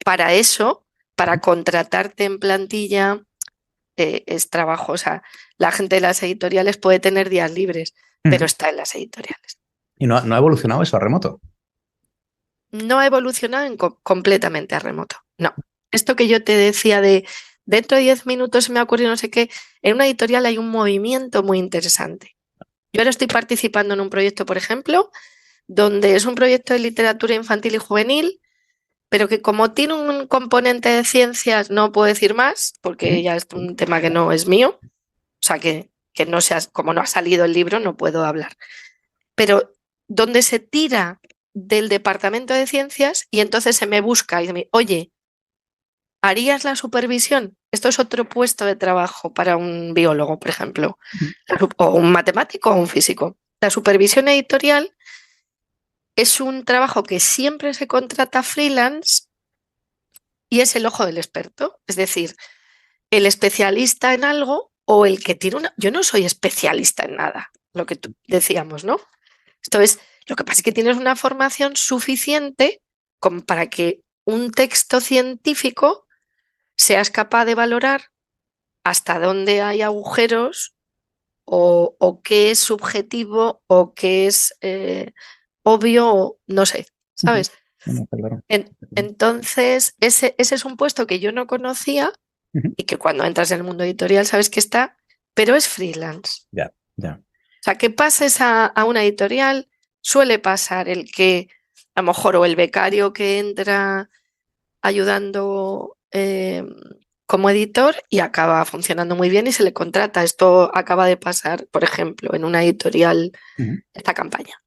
Para eso, para contratarte en plantilla, es trabajo. O sea, la gente de las editoriales puede tener días libres, pero está en las editoriales. ¿Y no ha evolucionado eso a remoto? No ha evolucionado completamente a remoto. No. Esto que yo te decía de dentro de 10 minutos se me ha ocurrido no sé qué, en una editorial hay un movimiento muy interesante. Yo ahora estoy participando en un proyecto, por ejemplo, donde es un proyecto de literatura infantil y juvenil, pero que como tiene un componente de ciencias, no puedo decir más, porque ya es un tema que no es mío, o sea que no como no ha salido el libro, no puedo hablar. Pero donde se tira del departamento de ciencias y entonces se me busca y me oye, ¿harías la supervisión? Esto es otro puesto de trabajo para un biólogo, por ejemplo, o un matemático o un físico. La supervisión editorial es un trabajo que siempre se contrata freelance y es el ojo del experto. Es decir, el especialista en algo o el que tiene una... Yo no soy especialista en nada, lo que decíamos, ¿no? Esto es, lo que pasa es que tienes una formación suficiente como para que un texto científico seas capaz de valorar hasta dónde hay agujeros o qué es subjetivo o qué es obvio, o no sé, ¿sabes? Entonces, ese es un puesto que yo no conocía y que cuando entras en el mundo editorial sabes que está, pero es freelance. Ya. O sea, que pases a una editorial, suele pasar el que a lo mejor o el becario que entra ayudando como editor y acaba funcionando muy bien y se le contrata. Esto acaba de pasar, por ejemplo, en una editorial esta campaña,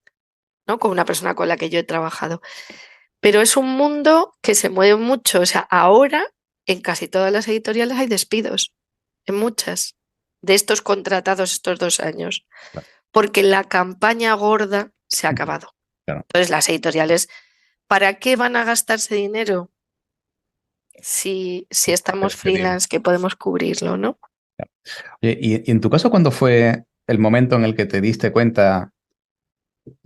¿no? Con una persona con la que yo he trabajado. Pero es un mundo que se mueve mucho. O sea, ahora en casi todas las editoriales hay despidos, en muchas, de estos contratados estos 2 años, porque la campaña gorda se ha acabado. Entonces, las editoriales, ¿para qué van a gastarse dinero si estamos Te digo. freelance, que podemos cubrirlo, ¿no? Oye, y en tu caso, ¿cuándo fue el momento en el que te diste cuenta,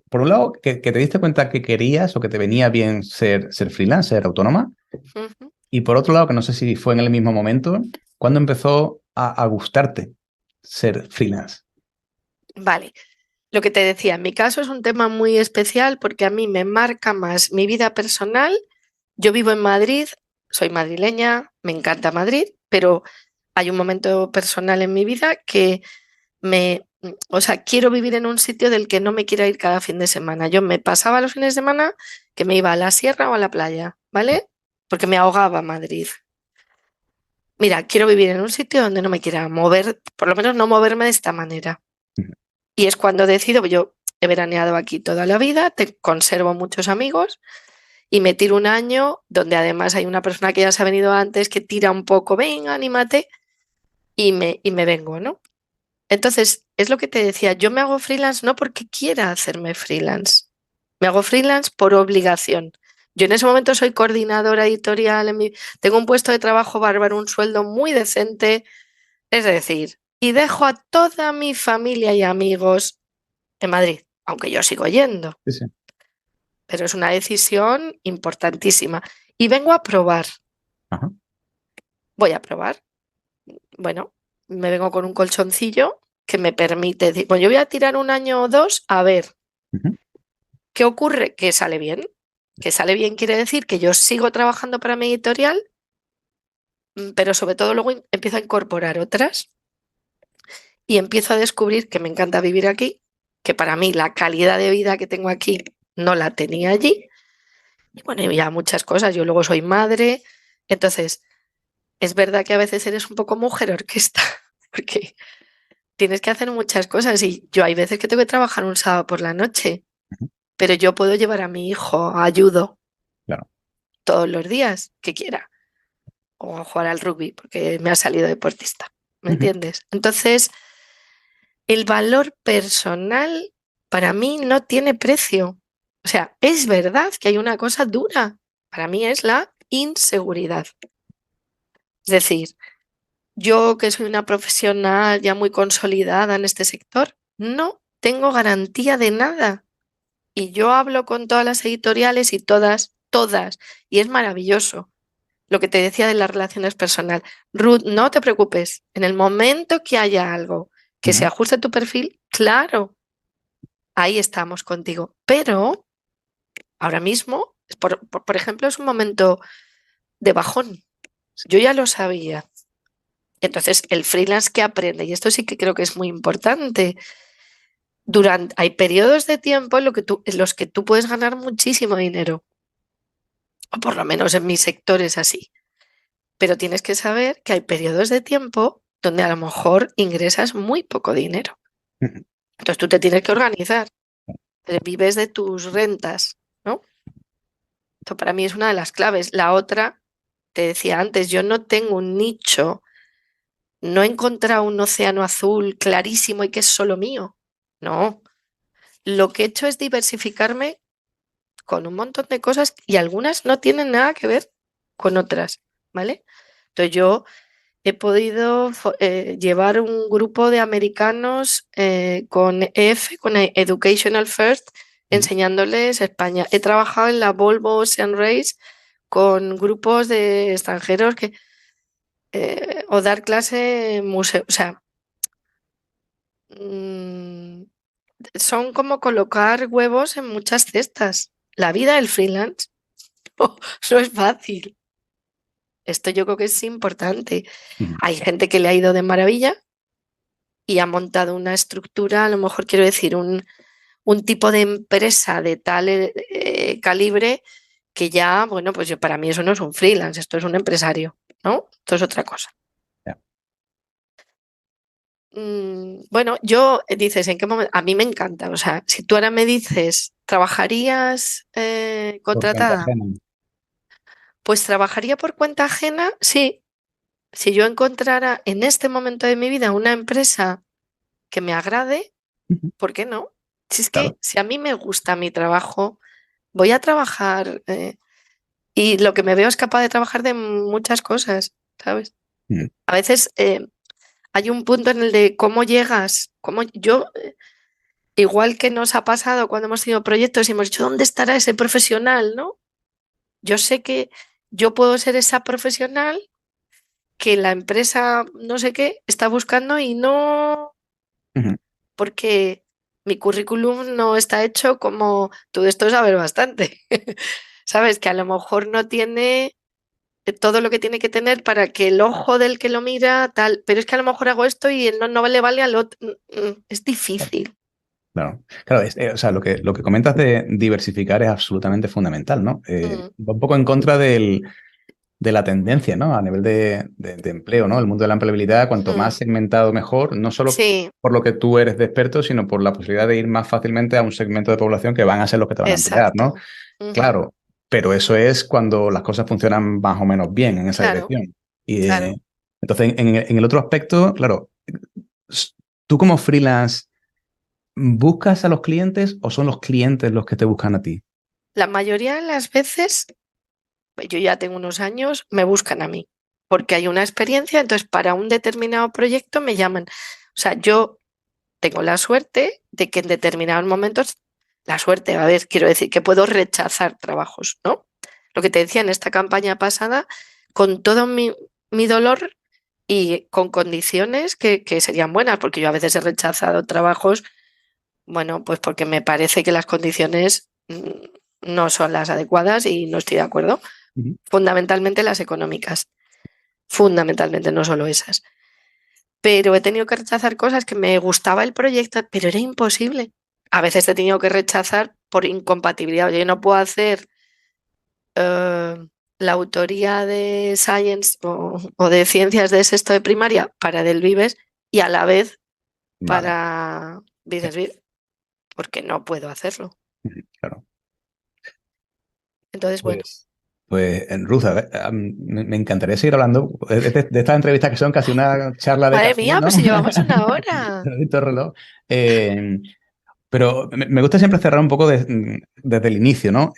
por un lado, que te diste cuenta que querías o que te venía bien ser freelance, ser autónoma? Ujú. Y por otro lado, que no sé si fue en el mismo momento, ¿cuándo empezó a gustarte ser freelance? Vale. Lo que te decía, en mi caso es un tema muy especial porque a mí me marca más mi vida personal. Yo vivo en Madrid, soy madrileña, me encanta Madrid, pero hay un momento personal en mi vida que o sea, quiero vivir en un sitio del que no me quiera ir cada fin de semana. Yo me pasaba los fines de semana que me iba a la sierra o a la playa, ¿vale? Porque me ahogaba Madrid. Mira, quiero vivir en un sitio donde no me quiera mover, por lo menos no moverme de esta manera. Ujú. Y es cuando decido, yo he veraneado aquí toda la vida, conservo muchos amigos y me tiro un año donde además hay una persona que ya se ha venido antes que tira un poco, venga, anímate, y me vengo, ¿no? Entonces, es lo que te decía, yo me hago freelance no porque quiera hacerme freelance, me hago freelance por obligación. Yo en ese momento soy coordinadora editorial, tengo un puesto de trabajo bárbaro, un sueldo muy decente, es decir, y dejo a toda mi familia y amigos en Madrid, aunque yo sigo yendo, Sí, sí. pero es una decisión importantísima. Y vengo a probar, Ajá. voy a probar. Bueno, me vengo con un colchoncillo que me permite decir, bueno, yo voy a tirar un año o dos a ver Ujú. qué ocurre, que sale bien. Que sale bien quiere decir que yo sigo trabajando para mi editorial, pero sobre todo luego empiezo a incorporar otras y empiezo a descubrir que me encanta vivir aquí, que para mí la calidad de vida que tengo aquí no la tenía allí. Y bueno, y ya muchas cosas. Yo luego soy madre, entonces es verdad que a veces eres un poco mujer orquesta, porque tienes que hacer muchas cosas y yo hay veces que tengo que trabajar un sábado por la noche, Ujú. pero yo puedo llevar a mi hijo a judo Claro. todos los días que quiera o a jugar al rugby porque me ha salido deportista, ¿me Ujú. entiendes? Entonces, el valor personal para mí no tiene precio. O sea, es verdad que hay una cosa dura. Para mí es la inseguridad. Es decir, yo que soy una profesional ya muy consolidada en este sector, no tengo garantía de nada. Y yo hablo con todas las editoriales y todas, y es maravilloso. Lo que te decía de las relaciones personales. Ruth, no te preocupes. En el momento que haya algo que se Ujú. ajuste a tu perfil, claro, ahí estamos contigo. Pero ahora mismo, por ejemplo, es un momento de bajón. Yo ya lo sabía. Entonces, el freelance que aprende, y esto sí que creo que es muy importante, hay periodos de tiempo en los que tú puedes ganar muchísimo dinero, o por lo menos en mi sector es así, pero tienes que saber que hay periodos de tiempo donde a lo mejor ingresas muy poco dinero. Ujú. Entonces tú te tienes que organizar, vives de tus rentas, ¿no? Esto para mí es una de las claves. La otra, te decía antes, yo no tengo un nicho, no he encontrado un océano azul clarísimo y que es solo mío. No, lo que he hecho es diversificarme con un montón de cosas y algunas no tienen nada que ver con otras, ¿vale? Entonces yo he podido llevar un grupo de americanos con EF, con Educational First, Ujú. enseñándoles España. He trabajado en la Volvo Ocean Race con grupos de extranjeros o dar clase en museo. O sea, mm, son como colocar huevos en muchas cestas. La vida del freelance no es fácil. Esto yo creo que es importante. Ujú. Hay gente que le ha ido de maravilla y ha montado una estructura, a lo mejor quiero decir, un tipo de empresa de tal calibre que ya, bueno, pues para mí eso no es un freelance, esto es un empresario, ¿no? Esto es otra cosa. Ya. Bueno, yo dices, ¿en qué momento? A mí me encanta, o sea, si tú ahora me dices, ¿trabajarías Por cuenta contratada? ajena. Pues trabajaría por cuenta ajena, sí. Si yo encontrara en este momento de mi vida una empresa que me agrade, Ujú. ¿por qué no? Si es Claro. que si a mí me gusta mi trabajo, voy a trabajar. Y lo que me veo es capaz de trabajar de muchas cosas, ¿sabes? A veces hay un punto en el de cómo llegas, cómo yo, igual que nos ha pasado cuando hemos tenido proyectos y hemos dicho, ¿dónde estará ese profesional, no? Yo sé que yo puedo ser esa profesional que la empresa no sé qué está buscando y no, porque mi currículum no está hecho como tú de esto sabes bastante. Sabes que a lo mejor no tiene todo lo que tiene que tener para que el ojo del que lo mira tal, pero es que a lo mejor hago esto y no le vale al otro. Es difícil. Claro, o sea, lo que comentas de diversificar es absolutamente fundamental, ¿no? Va un poco en contra de la tendencia, ¿no? A nivel de empleo, ¿no? El mundo de la empleabilidad, cuanto más segmentado mejor, no solo por lo que tú eres de experto, sino por la posibilidad de ir más fácilmente a un segmento de población que van a ser los que te van a emplear, ¿no? Claro, pero eso es cuando las cosas funcionan más o menos bien en esa dirección. Y, entonces, en el otro aspecto, claro, tú como freelance, ¿buscas a los clientes o son los clientes los que te buscan a ti? La mayoría de las veces, yo ya tengo unos años, me buscan a mí, porque hay una experiencia, entonces para un determinado proyecto me llaman. O sea, yo tengo la suerte de que en determinados momentos, la suerte, a ver, quiero decir que puedo rechazar trabajos, ¿no? Lo que te decía en esta campaña pasada, con todo mi dolor y con condiciones que serían buenas, porque yo a veces he rechazado trabajos, bueno, pues porque me parece que las condiciones no son las adecuadas y no estoy de acuerdo. Fundamentalmente las económicas, fundamentalmente, no solo esas. Pero he tenido que rechazar cosas que me gustaba el proyecto, pero era imposible. A veces he tenido que rechazar por incompatibilidad. Yo no puedo hacer la autoría de Science o de Ciencias de sexto de primaria para Del Vives y a la vez para Business, porque no puedo hacerlo. Claro. Entonces, bueno. Pues, Ruth, a ver, me encantaría seguir hablando de estas entrevistas que son casi una charla de Madre café, mía, ¿no? pues si llevamos una hora. reloj. Pero me gusta siempre cerrar un poco desde el inicio, ¿no?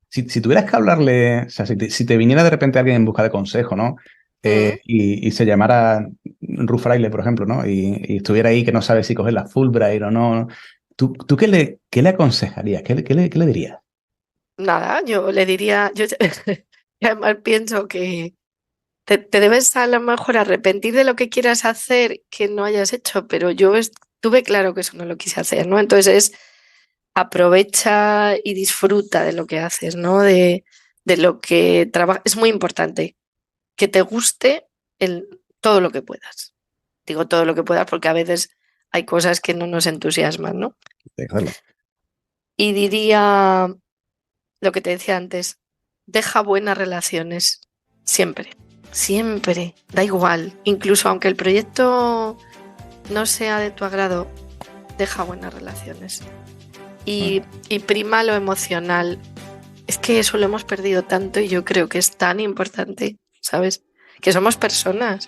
Si tuvieras que hablarle, o sea, si te viniera de repente alguien en busca de consejo, ¿no? Y se llamara Ruth Fraile, por ejemplo, ¿no? Y estuviera ahí que no sabe si coger la Fulbright o no. ¿Tú qué le aconsejarías? ¿Qué le dirías? Nada, yo le diría, yo además pienso que te debes a lo mejor arrepentir de lo que quieras hacer que no hayas hecho, pero yo tuve claro que eso no lo quise hacer, ¿no? Entonces aprovecha y disfruta de lo que haces, ¿no? De lo que trabajas. Es muy importante que te guste todo lo que puedas. Digo todo lo que puedas porque a veces hay cosas que no nos entusiasman, ¿no? Déjalo. Y diría lo que te decía antes, deja buenas relaciones, siempre, siempre, da igual, incluso aunque el proyecto no sea de tu agrado, deja buenas relaciones y prima lo emocional. Es que eso lo hemos perdido tanto y yo creo que es tan importante, ¿sabes? Que somos personas.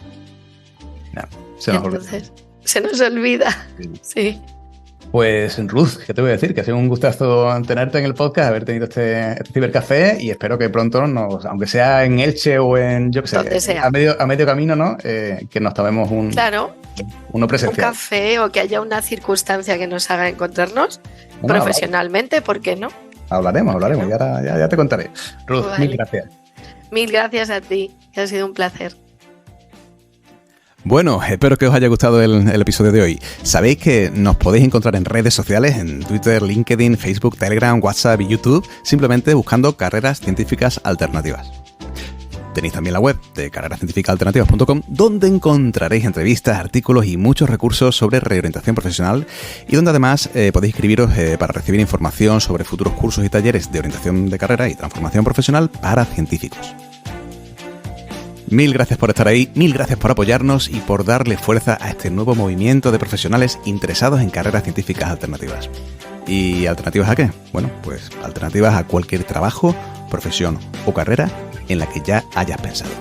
No, se nos olvida. Sí. Pues Ruth, ¿qué te voy a decir? Que ha sido un gustazo tenerte en el podcast, haber tenido este cibercafé y espero que pronto, aunque sea en Elche o en, yo qué sé, a medio camino, ¿no? Que nos tomemos uno presencial. Un café o que haya una circunstancia que nos haga encontrarnos profesionalmente, ¿por qué no? Hablaremos, ya te contaré. Ruth, vale. Mil gracias. Mil gracias a ti, que ha sido un placer. Bueno, espero que os haya gustado el episodio de hoy. Sabéis que nos podéis encontrar en redes sociales, en Twitter, LinkedIn, Facebook, Telegram, WhatsApp y YouTube, simplemente buscando Carreras Científicas Alternativas. Tenéis también la web de carrerascientificasalternativas.com, donde encontraréis entrevistas, artículos y muchos recursos sobre reorientación profesional y donde además podéis inscribiros para recibir información sobre futuros cursos y talleres de orientación de carrera y transformación profesional para científicos. Mil gracias por estar ahí, mil gracias por apoyarnos y por darle fuerza a este nuevo movimiento de profesionales interesados en carreras científicas alternativas. ¿Y alternativas a qué? Bueno, pues alternativas a cualquier trabajo, profesión o carrera en la que ya hayas pensado.